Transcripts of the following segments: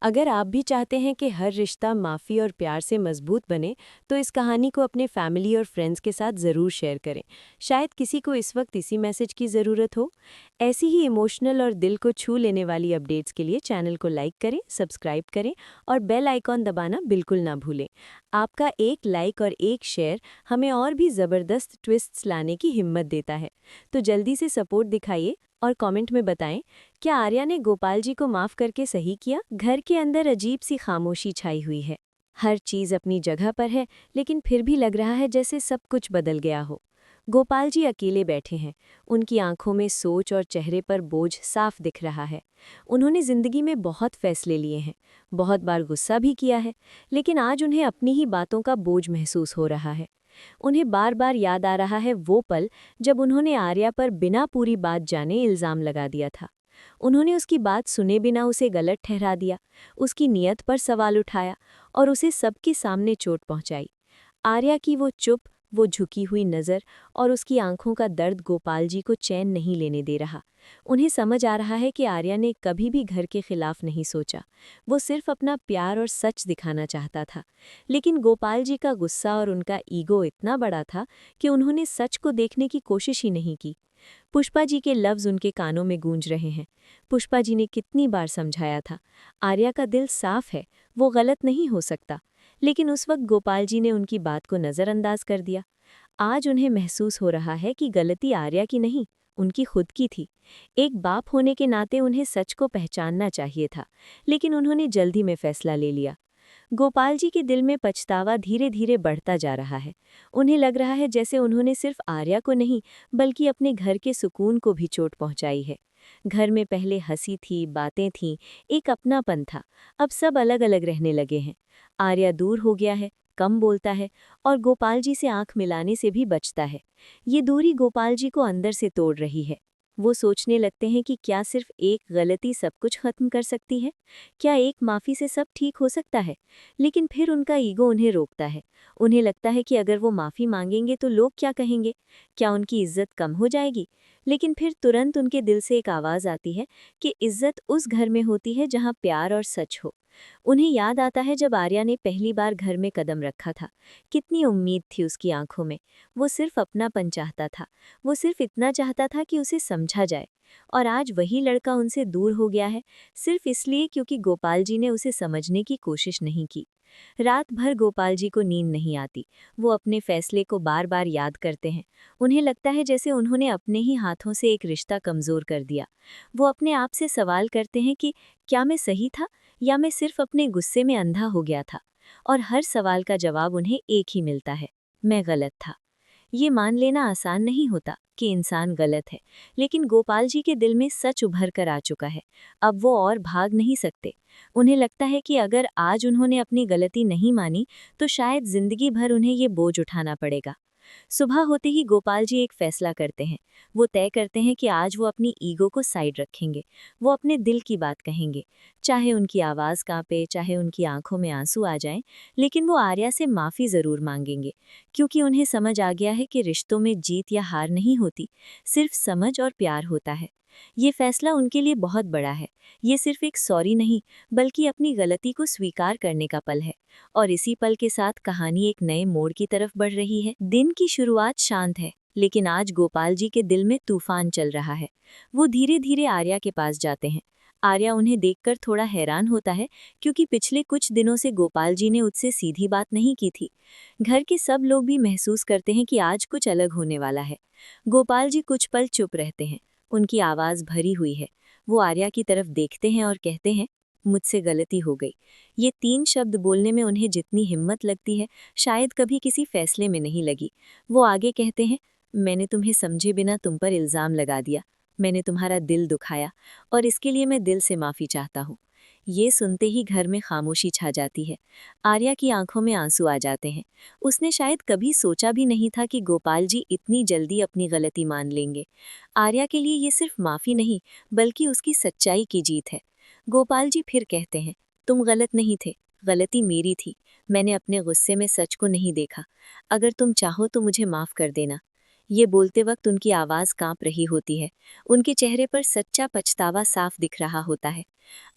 अगर आप भी चाहते हैं कि हर रिश्ता माफ़ी और प्यार से मजबूत बने, तो इस कहानी को अपने फैमिली और फ्रेंड्स के साथ ज़रूर शेयर करें। शायद किसी को इस वक्त इसी मैसेज की ज़रूरत हो। ऐसी ही इमोशनल और दिल को छू लेने वाली अपडेट्स के लिए चैनल को लाइक करें, सब्सक्राइब करें और बेल आइकॉन दबाना बिल्कुल ना भूलें। आपका एक लाइक और एक शेयर हमें और भी ज़बरदस्त ट्विस्ट्स लाने की हिम्मत देता है। तो जल्दी से सपोर्ट दिखाइए और कमेंट में बताएं, क्या आर्या ने गोपाल जी को माफ करके सही किया? घर के अंदर अजीब सी खामोशी छाई हुई है। हर चीज अपनी जगह पर है, लेकिन फिर भी लग रहा है जैसे सब कुछ बदल गया हो। गोपाल जी अकेले बैठे हैं। उनकी आंखों में सोच और चेहरे पर बोझ साफ दिख रहा है। उन्होंने जिंदगी में बहुत फैसले लिए हैं, बहुत बार गुस्सा भी किया है, लेकिन आज उन्हें अपनी ही बातों का बोझ महसूस हो रहा है। उन्हें बार बार याद आ रहा है वो पल जब उन्होंने आर्या पर बिना पूरी बात जाने इल्ज़ाम लगा दिया था। उन्होंने उसकी बात सुने बिना उसे गलत ठहरा दिया, उसकी नीयत पर सवाल उठाया और उसे सबके सामने चोट पहुंचाई। आर्या की वो चुप, वो झुकी हुई नज़र और उसकी आंखों का दर्द गोपाल जी को चैन नहीं लेने दे रहा। उन्हें समझ आ रहा है कि आर्या ने कभी भी घर के खिलाफ नहीं सोचा। वो सिर्फ अपना प्यार और सच दिखाना चाहता था। लेकिन गोपाल जी का गुस्सा और उनका ईगो इतना बड़ा था कि उन्होंने सच को देखने की कोशिश ही नहीं की। पुष्पा जी के लफ्ज़ उनके कानों में गूंज रहे हैं। पुष्पा जी ने कितनी बार समझाया था, आर्या का दिल साफ है, वो गलत नहीं हो सकता। लेकिन उस वक्त गोपाल जी ने उनकी बात को नज़रअंदाज कर दिया। आज उन्हें महसूस हो रहा है कि गलती आर्या की नहीं, उनकी खुद की थी। एक बाप होने के नाते उन्हें सच को पहचानना चाहिए था, लेकिन उन्होंने जल्दी में फैसला ले लिया। गोपाल जी के दिल में पछतावा धीरे धीरे बढ़ता जा रहा है। उन्हें लग रहा है जैसे उन्होंने सिर्फ आर्या को नहीं, बल्कि अपने घर के सुकून को भी चोट पहुंचाई है। घर में पहले हंसी थी, बातें थीं, एक अपनापन था। अब सब अलग अलग रहने लगे हैं। आर्या दूर हो गया है, कम बोलता है और गोपाल जी से आंख मिलाने से भी बचता है। ये दूरी गोपाल जी को अंदर से तोड़ रही है। वो सोचने लगते हैं कि क्या सिर्फ एक गलती सब कुछ खत्म कर सकती है? क्या एक माफ़ी से सब ठीक हो सकता है? लेकिन फिर उनका ईगो उन्हें रोकता है। उन्हें लगता है कि अगर वो माफ़ी मांगेंगे तो लोग क्या कहेंगे? क्या उनकी इज्जत कम हो जाएगी? लेकिन फिर तुरंत उनके दिल से एक आवाज़ आती है कि इज्जत उस घर में होती है जहाँ प्यार और सच हो। उन्हें याद आता है जब आर्या ने पहली बार घर में कदम रखा था। कितनी उम्मीद थी उसकी आंखों में। वो सिर्फ अपनापन चाहता था। वो सिर्फ इतना चाहता था कि उसे समझा जाए। और आज वही लड़का उनसे दूर हो गया है, सिर्फ इसलिए क्योंकि गोपाल जी ने उसे समझने की कोशिश नहीं की। रात भर गोपाल जी को नींद नहीं आती। वो अपने फैसले को बार बार याद करते हैं। उन्हें लगता है जैसे उन्होंने अपने ही हाथों से एक रिश्ता कमज़ोर कर दिया। वो अपने आप से सवाल करते हैं कि क्या मैं सही था, या मैं सिर्फ अपने गुस्से में अंधा हो गया था? और हर सवाल का जवाब उन्हें एक ही मिलता है, मैं गलत था। ये मान लेना आसान नहीं होता कि इंसान गलत है, लेकिन गोपाल जी के दिल में सच उभर कर आ चुका है। अब वो और भाग नहीं सकते। उन्हें लगता है कि अगर आज उन्होंने अपनी गलती नहीं मानी, तो शायद जिंदगी भर उन्हें ये बोझ उठाना पड़ेगा। सुबह होते ही गोपाल जी एक फैसला करते हैं। वो तय करते हैं कि आज वो अपनी ईगो को साइड रखेंगे। वो अपने दिल की बात कहेंगे, चाहे उनकी आवाज़ कांपे, चाहे उनकी आंखों में आंसू आ जाएं, लेकिन वो आर्या से माफ़ी ज़रूर मांगेंगे। क्योंकि उन्हें समझ आ गया है कि रिश्तों में जीत या हार नहीं होती, सिर्फ समझ और प्यार होता है। ये फैसला उनके लिए बहुत बड़ा है। ये सिर्फ एक सॉरी नहीं, बल्कि अपनी गलती को स्वीकार करने का पल है। और इसी पल के साथ कहानी एक नए मोड़ की तरफ बढ़ रही है। दिन की शुरुआत शांत है, लेकिन आज गोपाल जी के दिल में तूफान चल रहा है। वो धीरे धीरे आर्या के पास जाते हैं। आर्या उन्हें देखकर थोड़ा हैरान होता है, क्योंकि पिछले कुछ दिनों से गोपाल जी ने उससे सीधी बात नहीं की थी। घर के सब लोग भी महसूस करते हैं कि आज कुछ अलग होने वाला है। गोपाल जी कुछ पल चुप रहते हैं। उनकी आवाज़ भरी हुई है। वो आर्या की तरफ देखते हैं और कहते हैं, मुझसे गलती हो गई। ये 3 शब्द बोलने में उन्हें जितनी हिम्मत लगती है, शायद कभी किसी फैसले में नहीं लगी। वो आगे कहते हैं, मैंने तुम्हें समझे बिना तुम पर इल्ज़ाम लगा दिया। मैंने तुम्हारा दिल दुखाया और इसके लिए मैं दिल से माफ़ी चाहता हूँ। ये सुनते ही घर में खामोशी छा जाती है। आर्या की आंखों में आंसू आ जाते हैं। उसने शायद कभी सोचा भी नहीं था कि गोपाल जी इतनी जल्दी अपनी गलती मान लेंगे। आर्या के लिए ये सिर्फ माफ़ी नहीं, बल्कि उसकी सच्चाई की जीत है। गोपाल जी फिर कहते हैं, तुम गलत नहीं थे, गलती मेरी थी। मैंने अपने गुस्से में सच को नहीं देखा। अगर तुम चाहो तो मुझे माफ़ कर देना। ये बोलते वक्त उनकी आवाज़ कांप रही होती है। उनके चेहरे पर सच्चा पछतावा साफ दिख रहा होता है।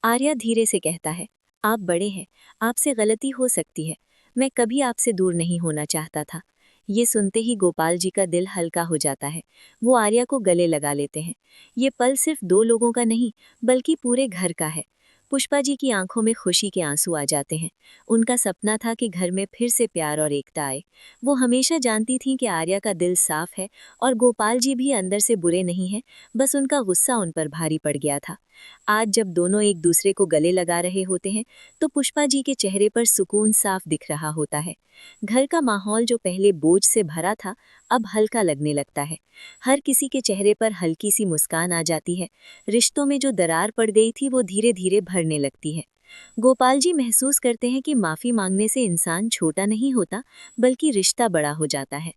आर्या धीरे से कहता है, आप बड़े हैं, आपसे गलती हो सकती है। मैं कभी आपसे दूर नहीं होना चाहता था। ये सुनते ही गोपाल जी का दिल हल्का हो जाता है। वो आर्या को गले लगा लेते हैं। ये पल सिर्फ दो लोगों का नहीं, बल्कि पूरे घर का है। पुष्पा जी की आंखों में खुशी के आंसू आ जाते हैं। उनका सपना था कि घर में फिर से प्यार और एकता आए। वो हमेशा जानती थीं कि आर्या का दिल साफ है और गोपाल जी भी अंदर से बुरे नहीं हैं, बस उनका गुस्सा उन पर भारी पड़ गया था। आज जब दोनों एक दूसरे को गले लगा रहे होते हैं, तो पुष्पा जी के चेहरे पर सुकून साफ दिख रहा होता है। घर का माहौल जो पहले बोझ से भरा था, अब हल्का लगने लगता है। हर किसी के चेहरे पर हल्की सी मुस्कान आ जाती है। रिश्तों में जो दरार पड़ गई थी, वो धीरे धीरे भरने लगती है। गोपाल जी महसूस करते हैं कि माफी मांगने से इंसान छोटा नहीं होता, बल्कि रिश्ता बड़ा हो जाता है।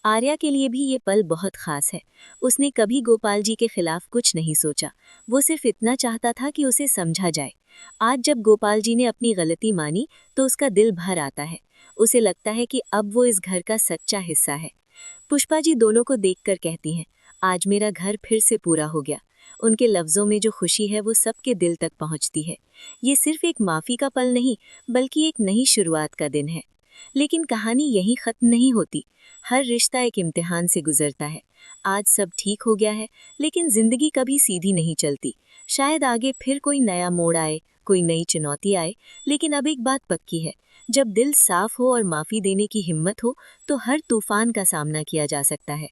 आर्या के लिए भी ये पल बहुत खास है। उसने कभी गोपाल जी के खिलाफ कुछ नहीं सोचा। वो सिर्फ इतना चाहता था कि उसे समझा जाए। आज जब गोपाल जी ने अपनी गलती मानी, तो उसका दिल भर आता है। उसे लगता है कि अब वो इस घर का सच्चा हिस्सा है। पुष्पा जी दोनों को देखकर कहती हैं, आज मेरा घर फिर से पूरा हो गया। उनके लफ्ज़ों में जो खुशी है, वो सबके दिल तक पहुंचती है। ये सिर्फ एक माफ़ी का पल नहीं, बल्कि एक नई शुरुआत का दिन है। लेकिन कहानी यहीं ख़त्म नहीं होती। हर रिश्ता एक इम्तिहान से गुजरता है। आज सब ठीक हो गया है, लेकिन ज़िंदगी कभी सीधी नहीं चलती। शायद आगे फिर कोई नया मोड़ आए, कोई नई चुनौती आए, लेकिन अब एक बात पक्की है, जब दिल साफ हो और माफ़ी देने की हिम्मत हो, तो हर तूफान का सामना किया जा सकता है।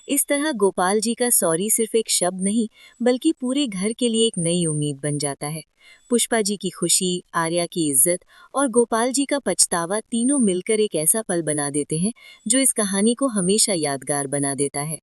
इस तरह गोपाल जी का सॉरी सिर्फ एक शब्द नहीं, बल्कि पूरे घर के लिए एक नई उम्मीद बन जाता है। पुष्पा जी की खुशी, आर्या की इज्जत और गोपाल जी का पछतावा तीनों मिलकर एक ऐसा पल बना देते हैं, जो इस कहानी को हमेशा यादगार बना देता है।